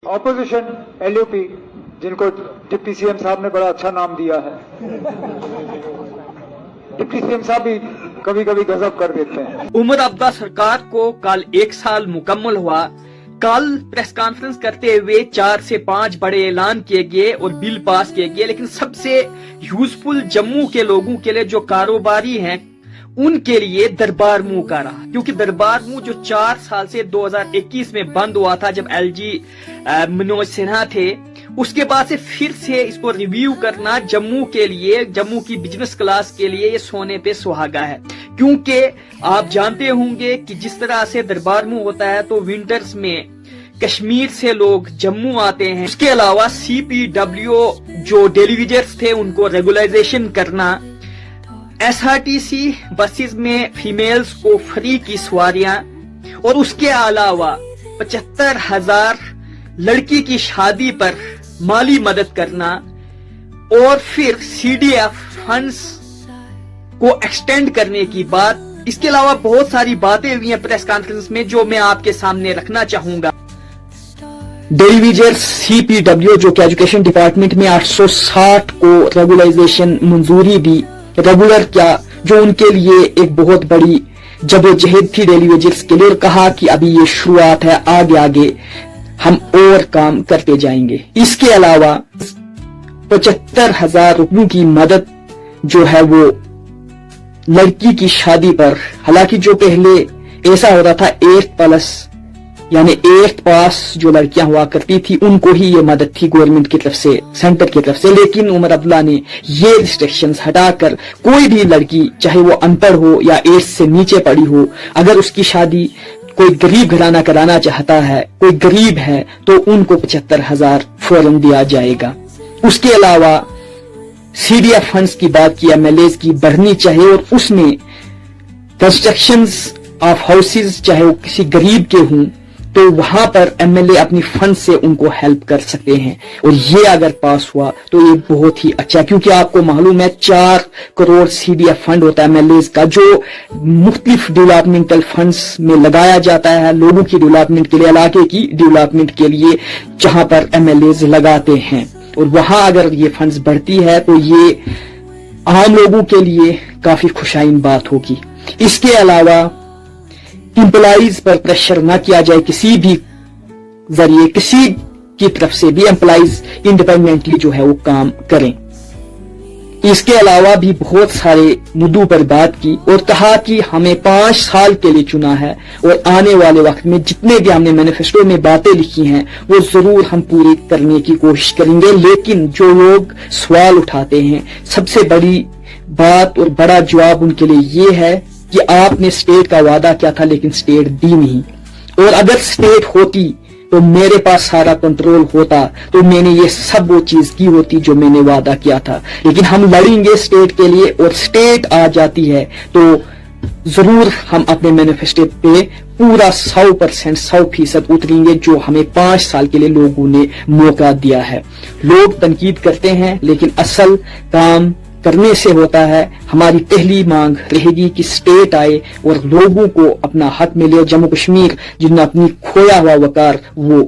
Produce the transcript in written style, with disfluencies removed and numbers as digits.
Opposition एलयूपी जिनको deputy CM साहब ने बड़ा अच्छा नाम दिया है, डिप्टी सीएम साहब भी कभी कभी गजब कर देते हैं। उमर अब्दुल्ला सरकार को कल 1 साल मुकम्मल हुआ। कल प्रेस कॉन्फ्रेंस करते हुए 4 से 5 बड़े ऐलान किए गए और बिल पास किए गए, लेकिन सबसे यूजफुल जम्मू के लोगों के लिए जो कारोबारी हैं उनके लिए दरबार मुंह का रहा, क्योंकि दरबार मुंह जो 4 साल से 2021 में बंद हुआ था जब एलजी मनोज सिन्हा थे, उसके बाद से फिर से इसको रिव्यू करना जम्मू के लिए, जम्मू की बिजनेस क्लास के लिए ये सोने पे सुहागा है। क्योंकि आप जानते होंगे कि जिस तरह से दरबार मुंह होता है तो विंटर्स में कश्मीर से लोग जम्मू आते हैं। उसके अलावा CPW जो डेलीवेजर्स थे उनको रेगुलराइजेशन करना, SRTC बसेस में फीमेल्स को फ्री की सवारियां, और उसके अलावा 75,000 लड़की की शादी पर माली मदद करना, और फिर CDF फंड्स को एक्सटेंड करने की बात। इसके अलावा बहुत सारी बातें हुई हैं प्रेस कॉन्फ्रेंस में जो मैं आपके सामने रखना चाहूंगा। डेलीवेजर्स CPW जो कि एजुकेशन डिपार्टमेंट में 860 को रेगुलराइजेशन मंजूरी दी, रेगुलर क्या, जो उनके लिए एक बहुत बड़ी जदोजहद थी डेलीवेजर्स के लिए, और कहा कि अभी ये शुरुआत है, आगे आगे हम और काम करते जाएंगे। इसके अलावा 75,000 रुपयों की मदद जो है वो लड़की की शादी पर, हालांकि जो पहले ऐसा होता था 8+ यानी 8th पास जो लड़कियां हुआ करती थी उनको ही ये मदद थी गवर्नमेंट की तरफ से, सेंटर की तरफ से, लेकिन उमर अब्दुल्ला ने ये रिस्ट्रिक्शंस हटाकर कोई भी लड़की चाहे वो अनपढ़ हो या 8 से नीचे पढ़ी हो, अगर उसकी शादी कोई गरीब घराना कराना चाहता है, कोई गरीब है, तो उनको 75,000 फौरन दिया जाएगा। उसके अलावा CDF फंड्स की बात की, MLAs की बढ़नी चाहिए, और उसमें कंस्ट्रक्शंस ऑफ हाउसेज चाहे वो किसी गरीब के हों तो वहां पर MLA अपनी फंड से उनको हेल्प कर सकते हैं, और ये अगर पास हुआ तो ये बहुत ही अच्छा, क्योंकि आपको मालूम है 4 करोड़ CDF फंड होता है MLAs का, जो मुख्तलिफ डेवलपमेंटल फंड्स में लगाया जाता है, लोगों की डेवलपमेंट के लिए, इलाके की डेवलपमेंट के लिए, जहां पर MLAs लगाते हैं। और वहां अगर ये फंड्स बढ़ती है तो ये आम लोगों के लिए काफी खुशाइन बात होगी। इसके अलावा एम्प्लॉइज पर प्रेशर न किया जाए किसी भी जरिए, किसी की तरफ से भी, एम्प्लॉइज इंडिपेंडेंटली जो है वो काम करें। इसके अलावा भी बहुत सारे मुद्दों पर बात की और कहा कि हमें 5 साल के लिए चुना है, और आने वाले वक्त में जितने भी हमने मैनिफेस्टो में बातें लिखी हैं वो जरूर हम पूरी करने की कोशिश करेंगे। लेकिन जो लोग सवाल उठाते हैं, सबसे बड़ी बात और बड़ा जवाब उनके लिए ये है कि आपने स्टेट का वादा किया था लेकिन स्टेट दी नहीं, और अगर स्टेट होती तो मेरे पास सारा कंट्रोल होता तो मैंने ये सब वो चीज की होती जो मैंने वादा किया था। लेकिन हम लड़ेंगे स्टेट के लिए, और स्टेट आ जाती है तो जरूर हम अपने मैनिफेस्टो पे पूरा 100% उतरेंगे, जो हमें 5 साल के लिए लोगों ने मौका दिया है। लोग तनकीद करते हैं लेकिन असल काम करने से होता है। हमारी पहली मांग रहेगी कि स्टेट आए और लोगों को अपना हक मिले, जम्मू कश्मीर जिन्होंने अपनी खोया हुआ वकार वो